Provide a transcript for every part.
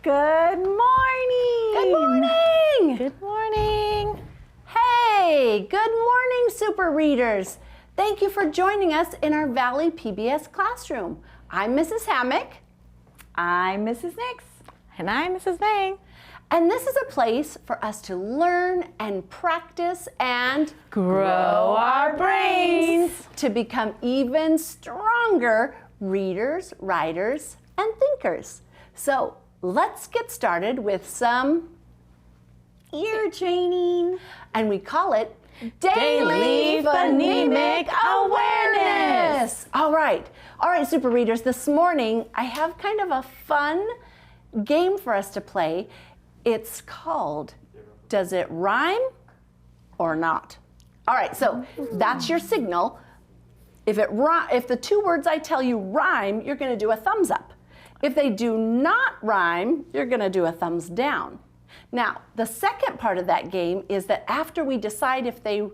Good morning. Good morning. Good morning. Hey, good morning, super readers. Thank you for joining us in our Valley PBS classroom. I'm Mrs. Hammock. I'm Mrs. Nix. And I'm Mrs. Vang. And this is a place for us to learn and practice and Grow our brains to become even stronger readers, writers, and thinkers. So let's get started with some ear training. And we call it Daily Phonemic Awareness. All right, super readers. This morning I have kind of a fun game for us to play. It's called Does It Rhyme or Not? All right, so that's your signal. If the two words I tell you rhyme, you're going to do a thumbs up. If they do not rhyme, you're going to do a thumbs down. Now, the second part of that game is that after we decide if they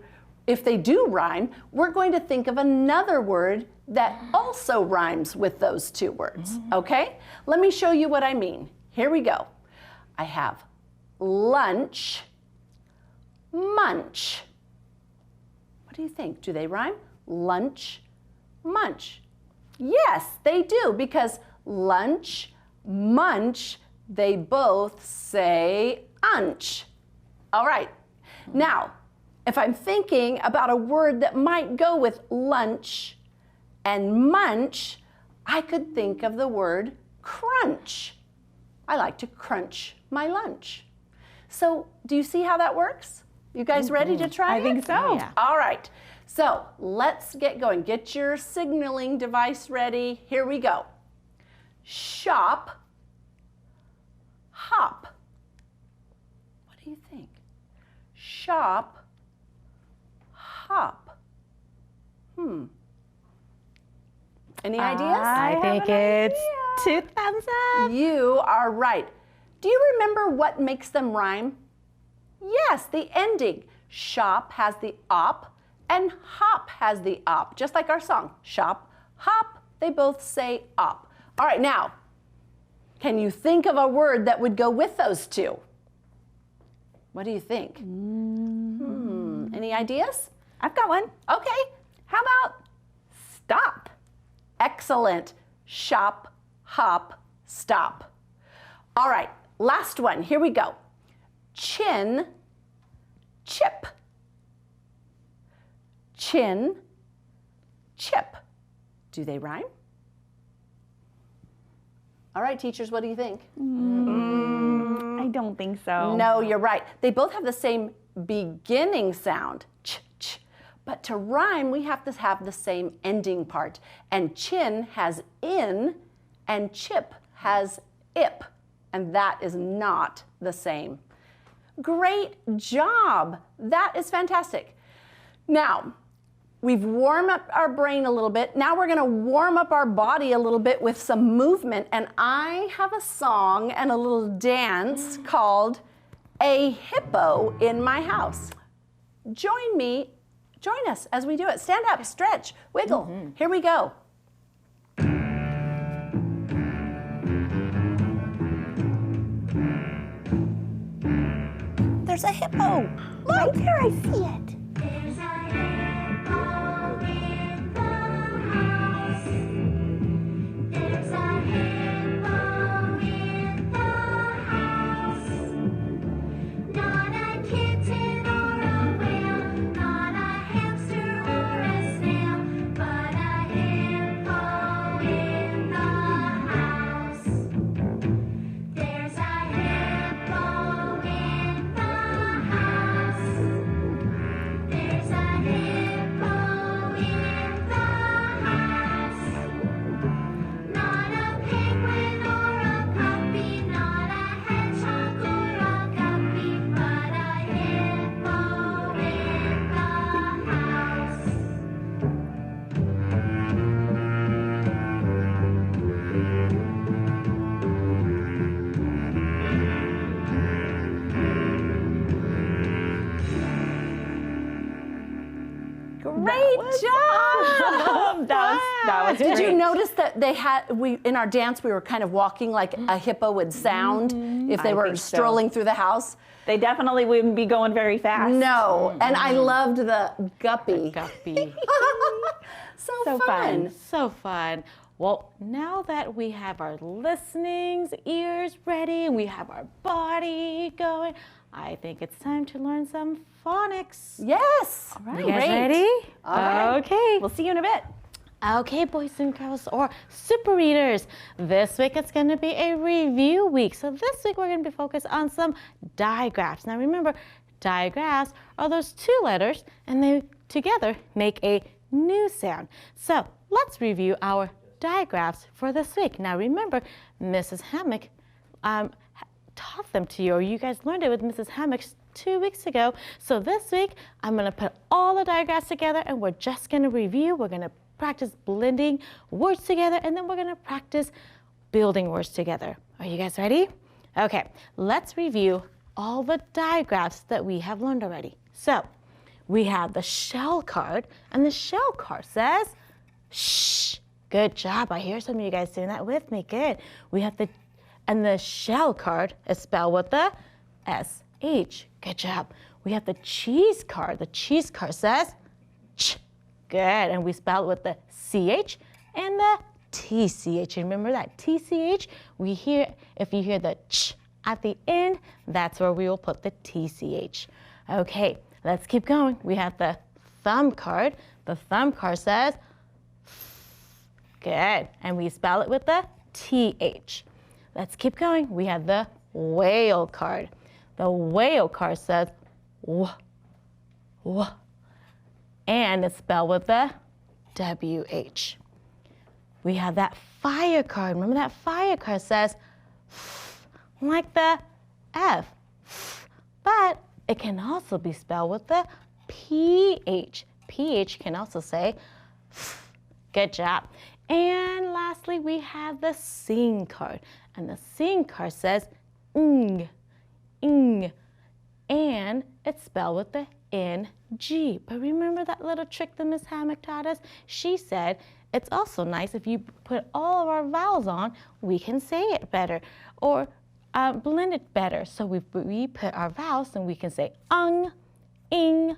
do rhyme, we're going to think of another word that also rhymes with those two words, okay? Let me show you what I mean. Here we go. I have lunch, munch. What do you think? Do they rhyme? Lunch, munch. Yes, they do, because lunch, munch, they both say unch. All right. Now, if I'm thinking about a word that might go with lunch and munch, I could think of the word crunch. I like to crunch my lunch. So, do you see how that works? You guys ready to try it? I think so. Yeah. All right. So, let's get going. Get your signaling device ready. Here we go. Shop, hop. What do you think? Shop, hop. Any ideas? I think it's 2 thumbs up. You are right. Do you remember what makes them rhyme? Yes, the ending. Shop has the op and hop has the op, just like our song. Shop, hop, they both say op. All right, now, can you think of a word that would go with those two? What do you think? Any ideas? I've got one. Okay, how about Stop. excellent? Shop, hop, stop. All right, last one. Here we go. Chin, chip. Chin, chip. Do they rhyme? All right, teachers, what do you think? I don't think so. No, you're right. They both have the same beginning sound, ch, ch. But to rhyme, we have to have the same ending part. And chin has in, and chip has ip. And that is not the same. Great job. That is fantastic. Now, we've warmed up our brain a little bit. Now we're going to warm up our body a little bit with some movement. And I have a song and a little dance called A Hippo in My House. Join us as we do it. Stand up, stretch, wiggle. Here we go. There's a hippo. Look, right there, I see it. There's a hippo in the house. There's a hippo in the house. Not a kitten or a whale, not a hamster or a snail, but a hippo in the house. There's a hippo in the house. There's a hippo in the house. Not a penguin or a puppy, not a hedgehog or a guppy, but a hippo in the house. Great job. That was That was Did you great. notice that in our dance, we were kind of walking like a hippo would sound if they I were think so. strolling through the house? They definitely wouldn't be going very fast. No, and I loved the guppy. Guppy. So fun. So fun. Well, now that we have our listenings, ears ready, and we have our body going, I think it's time to learn some phonics. Yes. You guys ready? All right. Okay. We'll see you in a bit. Okay, boys and girls, or super readers. This week it's going to be a review week. So this week we're going to be focused on some digraphs. Now remember, digraphs are those two letters and they together make a new sound. So let's review our digraphs for this week. Now remember, Mrs. Hammock taught them to you, or you guys learned it with Mrs. Hammock 2 weeks ago. So this week I'm going to put all the digraphs together and we're just going to review. We're going to practice blending words together, and then we're going to practice building words together. Are you guys ready? Okay, let's review all the digraphs that we have learned already. So we have the shell card, and the shell card says shh. Good job. I hear some of you guys doing that with me. Good. We have the shell card is spelled with the SH. Good job. We have the cheese card. The cheese card says ch. Good, and we spell it with the CH and the TCH. Remember that TCH? If you hear the ch at the end, that's where we will put the TCH. Okay, let's keep going. We have the thumb card. The thumb card says good, and we spell it with the TH. Let's keep going. We have the whale card. The whale card says w. And it's spelled with the WH. We have that fire card. Remember that fire card says like the F, but it can also be spelled with the PH. PH can also say good job. And lastly, we have the sing card. And the sing card says and it's spelled with the NG. But remember that little trick that Miss Hammock taught us? She said it's also nice if you put all of our vowels on, we can say it better or blend it better. So we put our vowels and we can say ung, ing,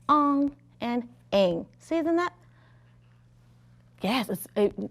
ong, and ing. See that? Yes,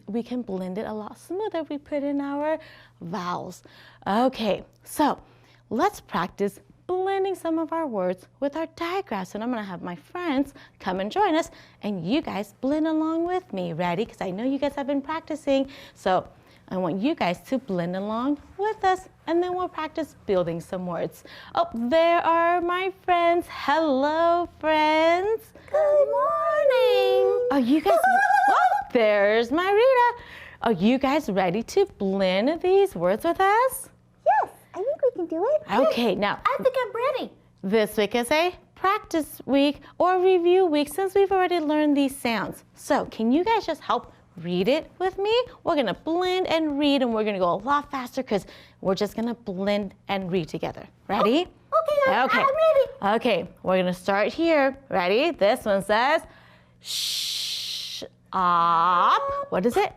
we can blend it a lot smoother if we put in our vowels. Okay, so let's practice blending some of our words with our digraphs. And I'm going to have my friends come and join us, and you guys blend along with me. Ready? Because I know you guys have been practicing. So I want you guys to blend along with us, and then we'll practice building some words. Oh, there are my friends. Hello, friends. Good morning. Are you guys? Oh, there's my Rita. Are you guys ready to blend these words with us? Yes, I think we can do it. Okay, now I think I'm ready. this week is a practice week or review week since we've already learned these sounds. So can you guys just help read it with me? We're gonna blend and read, and we're gonna go a lot faster because we're just gonna blend and read together. Ready? Okay, I'm ready. Okay, we're gonna start here. Ready? This one says shop. What is it?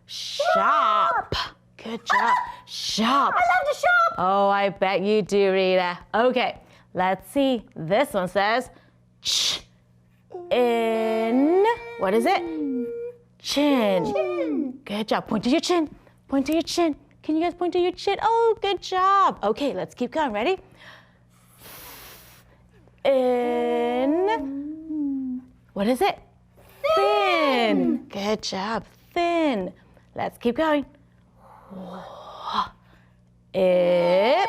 Shop. Good job. Shop. I love to shop. Oh, I bet you do, Rita. Okay, let's see. This one says in. What is it? Chin. Good job. Point to your chin. Point to your chin. Can you guys point to your chin? Oh, good job. Okay, let's keep going. Ready? In. What is it? Thin. Good job. Thin. Let's keep going. Ip.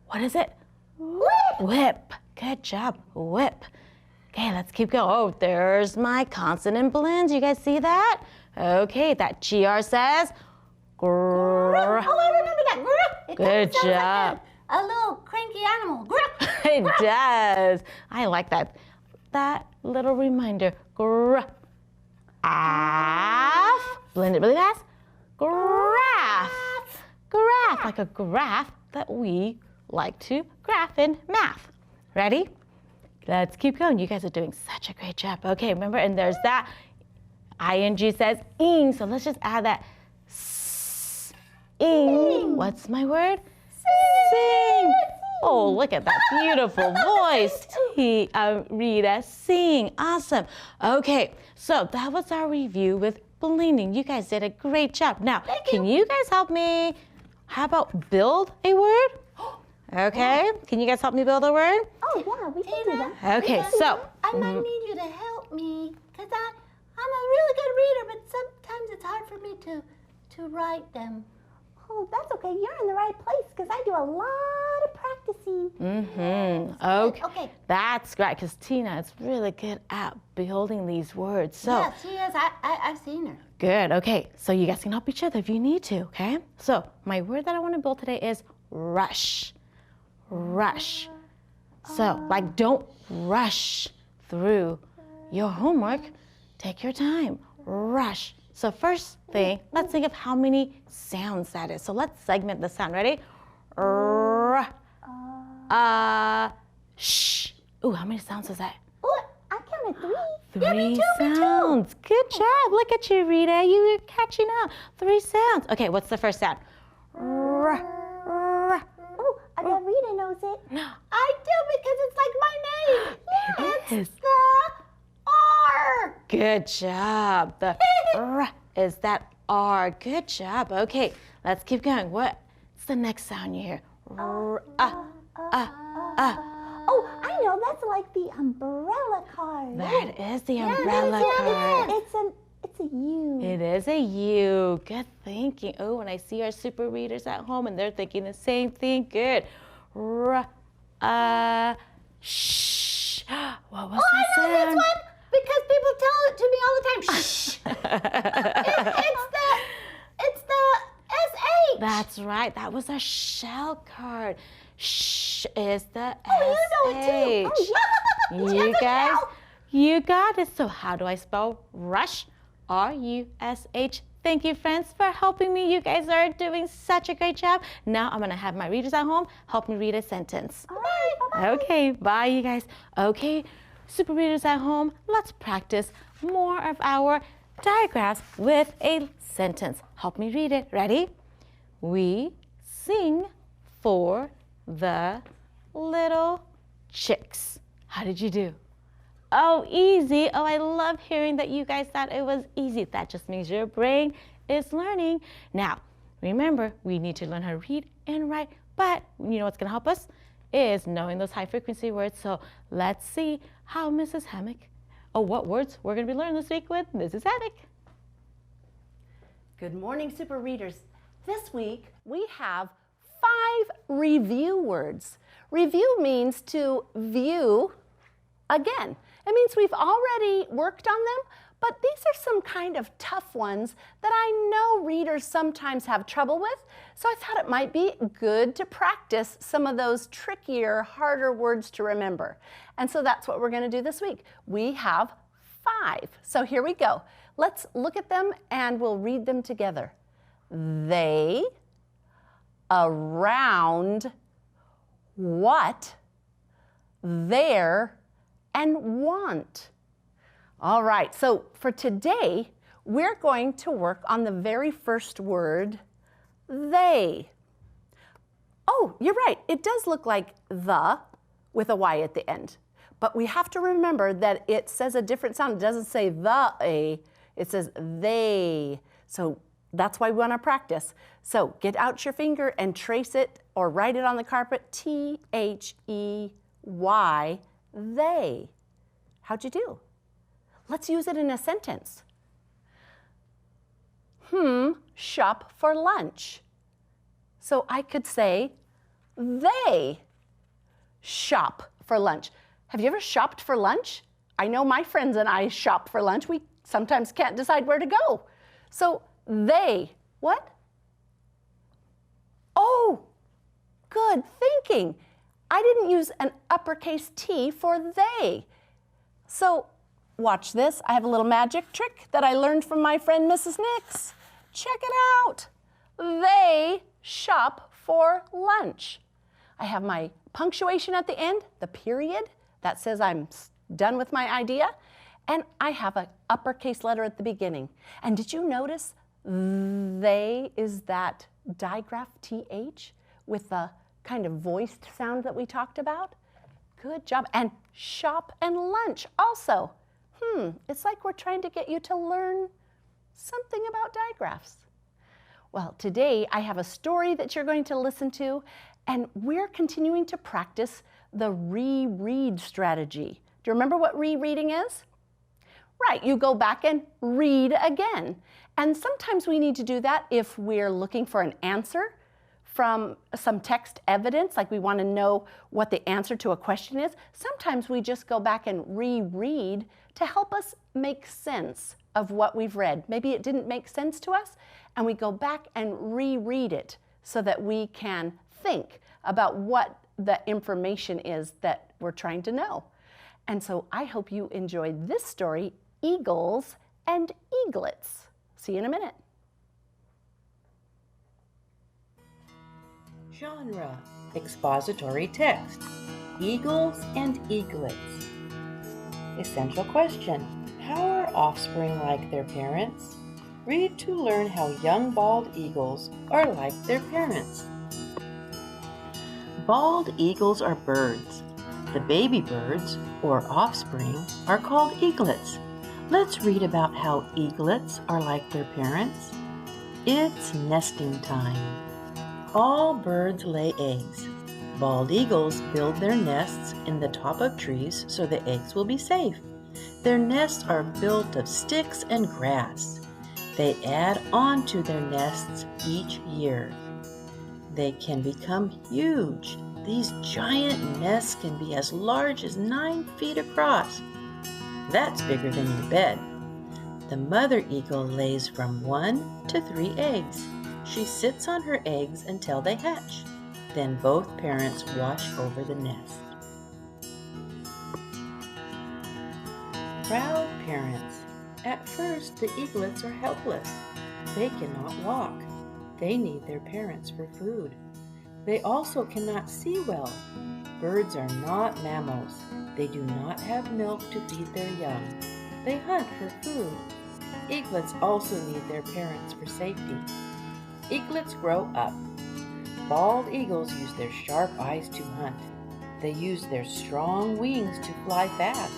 What is it? Whip. Good job. Whip. Okay, let's keep going. Oh, there's my consonant blends. You guys see that? Okay, that GR says Oh, I remember that. It Good sounds job. Like a little cranky animal. It does. I like that. That little reminder. Graph. Blend it really fast. Graph. Graph, like a graph that we like to graph in math. Ready? Let's keep going. You guys are doing such a great job. Okay, remember, and there's that ing says ing, so let's just add that ing. What's my word? Sing. Oh, look at that beautiful voice. Rita, sing. Awesome. Okay, so that was our review with blending. You guys did a great job. Now, can you guys help me? How about build a word? Okay, can you guys help me build a word? Oh, yeah, we can do that. Okay, so. I might need you to help me because I'm a really good reader, but sometimes it's hard for me to write them. Oh, that's okay. You're in the right place because I do a lot of practicing. Okay. That's great because Tina is really good at building these words. So. Yeah, she is. I've seen her. Good. Okay, so you guys can help each other if you need to, okay? So my word that I want to build today is rush. Rush. So, like, don't rush through your homework. Take your time. Rush. So first thing, let's think of how many sounds that is. So let's segment the sound. Ready? Sh. Ooh, how many sounds is that? Oh, I counted 3. Three sounds. Good job. Look at you, Rita. You were catching up. 3 sounds. Okay, what's the first sound? Oh, I bet Rita knows it. I do because it's like my name. Yeah, is. it's the R. Good job. The R is that R. Good job. Okay, let's keep going. What's the next sound you hear? Oh, I know. That's like the umbrella card. That is the umbrella card. It's a U. It is a U. Good thinking. Oh, and I see our super readers at home and they're thinking the same thing. Good. Sh. What was that I know sound? this one because people tell it to me all the time. Shh. it's the SH. That's right. That was a shell card. Shh is the Oh, you know it too. SH. You guys, you got it. So how do I spell rush? R-U-S-H. Thank you, friends, for helping me. You guys are doing such a great job. Now I'm going to have my readers at home help me read a sentence. Bye. Okay, bye, you guys. Okay, super readers at home, let's practice more of our diagrams with a sentence. Help me read it. Ready? We sing for the little chicks. How did you do? Oh, easy. Oh, I love hearing that you guys thought it was easy. That just means your brain is learning. Now, remember, we need to learn how to read and write, but you know what's going to help us is knowing those high frequency words. So let's see how Mrs. Hammock, what words we're going to be learning this week with Mrs. Hammock. Good morning, super readers. This week we have 5 review words. Review means to view again. It means we've already worked on them, but these are some kind of tough ones that I know readers sometimes have trouble with. So I thought it might be good to practice some of those trickier, harder words to remember. And so that's what we're going to do this week. We have 5. So here we go. Let's look at them and we'll read them together. They, around, what, there, and want. All right, so for today, we're going to work on the very first word, they. Oh, you're right, it does look like the with a Y at the end. But we have to remember that it says a different sound. It doesn't say the A, it says they. So that's why we want to practice. So get out your finger and trace it or write it on the carpet, T-H-E-Y, they. How'd you do? Let's use it in a sentence. Shop for lunch. So I could say, they shop for lunch. Have you ever shopped for lunch? I know my friends and I shop for lunch. We sometimes can't decide where to go. So they, what? Oh, good thinking. I didn't use an uppercase T for they. So watch this. I have a little magic trick that I learned from my friend Mrs. Nix. Check it out. They shop for lunch. I have my punctuation at the end, the period. That says I'm done with my idea. And I have an uppercase letter at the beginning. And did you notice they is that digraph TH with the kind of voiced sound that we talked about? Good job. And shop and lunch also. It's like we're trying to get you to learn something about digraphs. Well, today I have a story that you're going to listen to, and we're continuing to practice the reread strategy. Do you remember what rereading is? Right, you go back and read again. And sometimes we need to do that if we're looking for an answer from some text evidence, like we want to know what the answer to a question is. Sometimes we just go back and reread to help us make sense of what we've read. Maybe it didn't make sense to us, and we go back and reread it so that we can think about what the information is that we're trying to know. And so I hope you enjoyed this story, Eagles and Eaglets. See you in a minute. Genre, expository text, Eagles and Eaglets. Essential question, how are offspring like their parents? Read to learn how young bald eagles are like their parents. Bald eagles are birds. The baby birds, or offspring, are called eaglets. Let's read about how eaglets are like their parents. It's nesting time. All birds lay eggs. Bald eagles build their nests in the top of trees so the eggs will be safe. Their nests are built of sticks and grass. They add on to their nests each year. They can become huge. These giant nests can be as large as 9 feet across. That's bigger than your bed. The mother eagle lays from 1 to 3 eggs. She sits on her eggs until they hatch. Then both parents watch over the nest. Proud parents. At first, the eaglets are helpless. They cannot walk. They need their parents for food. They also cannot see well. Birds are not mammals. They do not have milk to feed their young. They hunt for food. Eaglets also need their parents for safety. Eaglets grow up. Bald eagles use their sharp eyes to hunt. They use their strong wings to fly fast.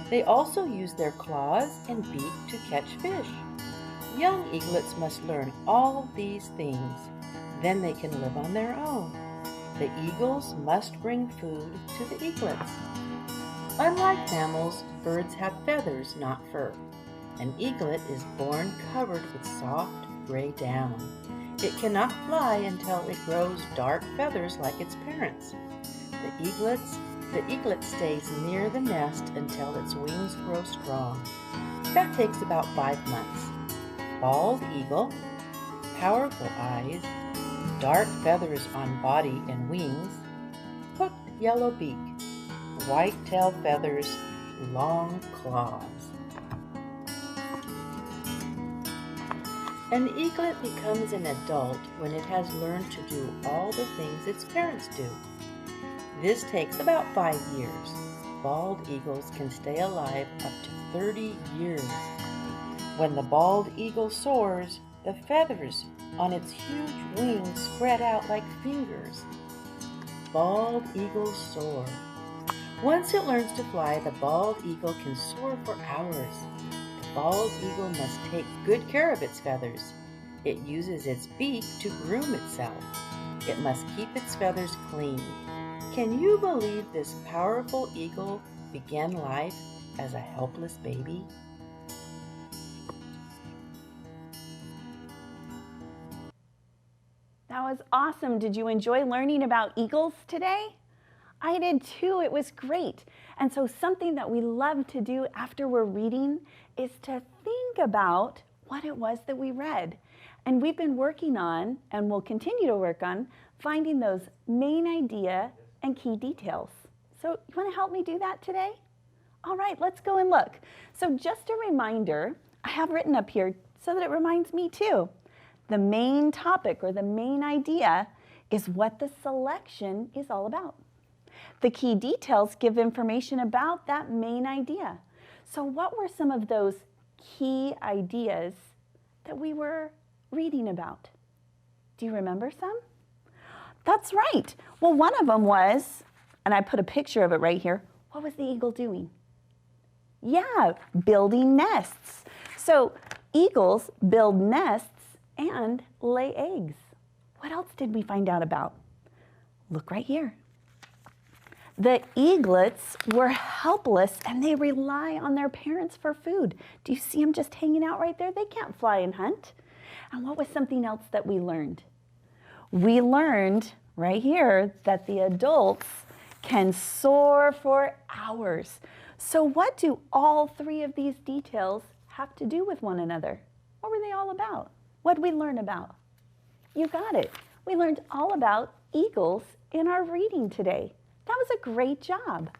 They also use their claws and beak to catch fish. Young eaglets must learn all these things. Then they can live on their own. The eagles must bring food to the eaglets. Unlike mammals, birds have feathers, not fur. An eaglet is born covered with soft gray down. It cannot fly until it grows dark feathers like its parents. The eaglet stays near the nest until its wings grow strong. That takes about 5 months. Bald eagle, powerful eyes, dark feathers on body and wings, hooked yellow beak, white tail feathers, long claws. An eaglet becomes an adult when it has learned to do all the things its parents do. This takes about 5 years. Bald eagles can stay alive up to 30 years. When the bald eagle soars, the feathers on its huge wings spread out like fingers. Bald eagles soar. Once it learns to fly, the bald eagle can soar for hours. The bald eagle must take good care of its feathers. It uses its beak to groom itself. It must keep its feathers clean. Can you believe this powerful eagle began life as a helpless baby? That was awesome. Did you enjoy learning about eagles today? I did too. It was great. And so something that we love to do after we're reading is to think about what it was that we read. And we've been working on, and we'll continue to work on, finding those main idea and key details. So you want to help me do that today? All right, let's go and look. So just a reminder, I have written up here so that it reminds me too. The main topic or the main idea is what the selection is all about. The key details give information about that main idea. So what were some of those key ideas that we were reading about? Do you remember some? That's right. Well, one of them was, and I put a picture of it right here, what was the eagle doing? Yeah, building nests. So eagles build nests and lay eggs. What else did we find out about? Look right here. The eaglets were helpless and they rely on their parents for food. Do you see them just hanging out right there? They can't fly and hunt. And what was something else that we learned? We learned right here that the adults can soar for hours. So what do all three of these details have to do with one another? What were they all about? What did we learn about? You got it. We learned all about eagles in our reading today. That was a great job.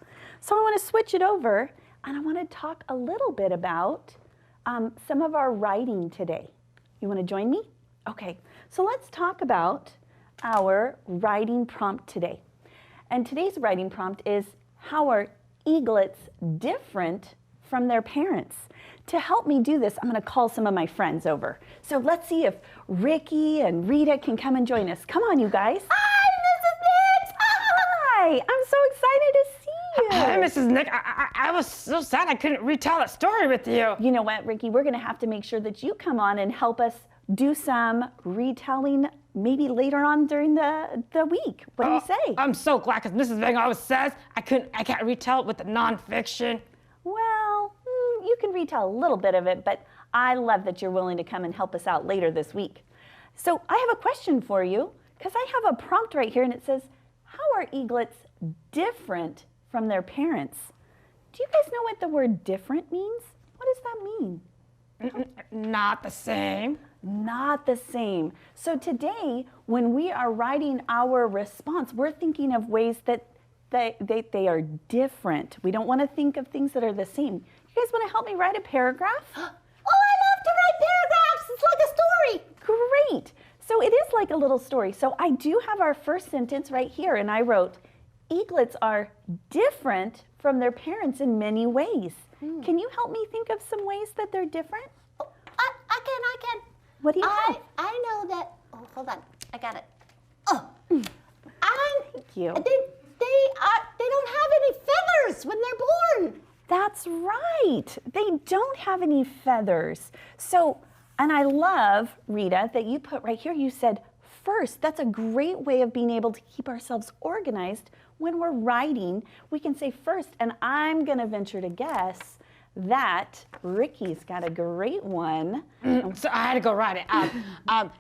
So I want to switch it over and I want to talk a little bit about some of our writing today. You want to join me? Okay, so let's talk about our writing prompt today. And today's writing prompt is, how are eaglets different from their parents? To help me do this, I'm going to call some of my friends over. So let's see if Ricky and Rita can come and join us. Come on, you guys. Hi, Mrs. Nix! Hi, I'm so excited to see you. Hi, Mrs. Nick. I was so sad I couldn't retell that story with you. You know what, Ricky? We're going to have to make sure that you come on and help us do some retelling maybe later on during the week. What do you say? I'm so glad because Mrs. Vang always says I can't retell it with the nonfiction. Well, you can retell a little bit of it, but I love that you're willing to come and help us out later this week. So I have a question for you, because I have a prompt right here and it says, how are eaglets different from their parents? Do you guys know what the word different means? What does that mean? Not the same. Not the same. So today, when we are writing our response, we're thinking of ways that they are different. We don't want to think of things that are the same. You guys want to help me write a paragraph? Oh, I love to write paragraphs. It's like a story. Great. So it is like a little story. So I do have our first sentence right here, and I wrote, eaglets are different from their parents in many ways. Can you help me think of some ways that they're different? Oh, I can. What do you have? I know that. Oh, hold on. I got it. Oh, Thank you. They don't have any feathers when they're born. That's right. They don't have any feathers. So, and I love, Rita, that you put right here, you said first. That's a great way of being able to keep ourselves organized when we're writing. We can say first, and I'm going to venture to guess that Ricky's got a great one. So I had to go write it.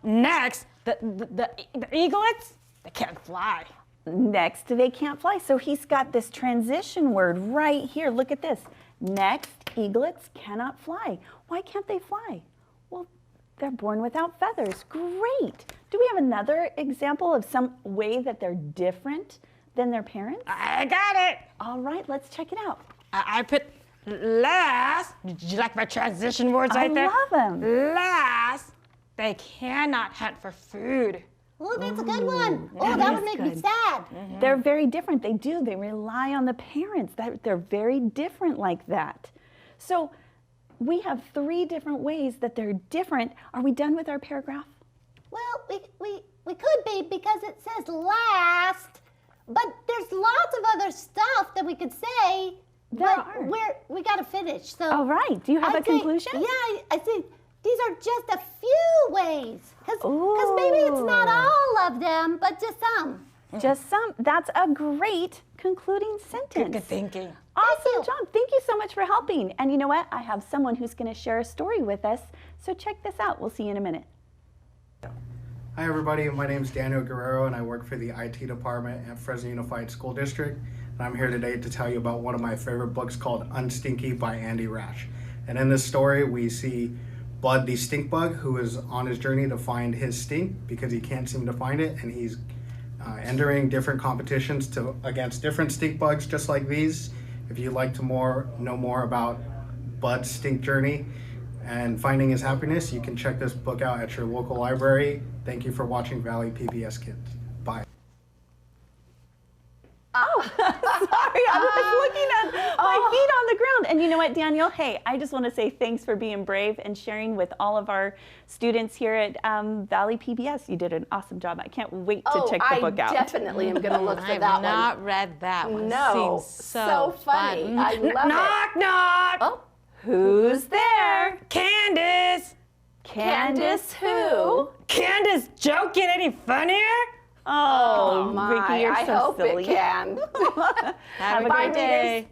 Next, the eaglets, they can't fly. Next, they can't fly. So he's got this transition word right here. Look at this. Next, eaglets cannot fly. Why can't they fly? Well, they're born without feathers. Great. Do we have another example of some way that they're different than their parents? I got it. All right, let's check it out. I put last. Did you like my transition words right there? I love them. Last, they cannot hunt for food. Oh, that's a good one. Oh, that would make me sad. They're very different. They do. They rely on the parents. They're very different like that. So we have three different ways that they're different. Are we done with our paragraph? Well, we could be because it says last, but there's lots of other stuff that we could say. There but are. we got to finish. So All right. Do you have a I'd say- conclusion? Yeah, I think these are just a few ways. Because maybe it's not all of them, but just some. Just some. That's a great concluding sentence. Good thinking. Awesome job. Thank you so much for helping. And you know what? I have someone who's going to share a story with us. So check this out. We'll see you in a minute. Hi everybody, my name is Daniel Guerrero and I work for the IT department at Fresno Unified School District. And I'm here today to tell you about one of my favorite books called Unstinky by Andy Rash. And in this story we see Bud the stink bug, who is on his journey to find his stink because he can't seem to find it, and he's entering different competitions against different stink bugs just like these. If you'd like to know more about Bud's stink journey and finding his happiness, you can check this book out at your local library. Thank you for watching Valley PBS Kids. Bye. Sorry. I was looking at my feet on the ground. And you know what, Daniel? Hey, I just want to say thanks for being brave and sharing with all of our students here at Valley PBS. You did an awesome job. I can't wait to check the book out. I definitely am going to look for I've that not one. read that one. No, Seems so funny. fun. I love Knock, knock. Oh, Who's there? Candace. Candace who? Candace, joke get any funnier? Oh, My, Ricky, you're I so hope silly. it can. Have a Bye, great day. readers.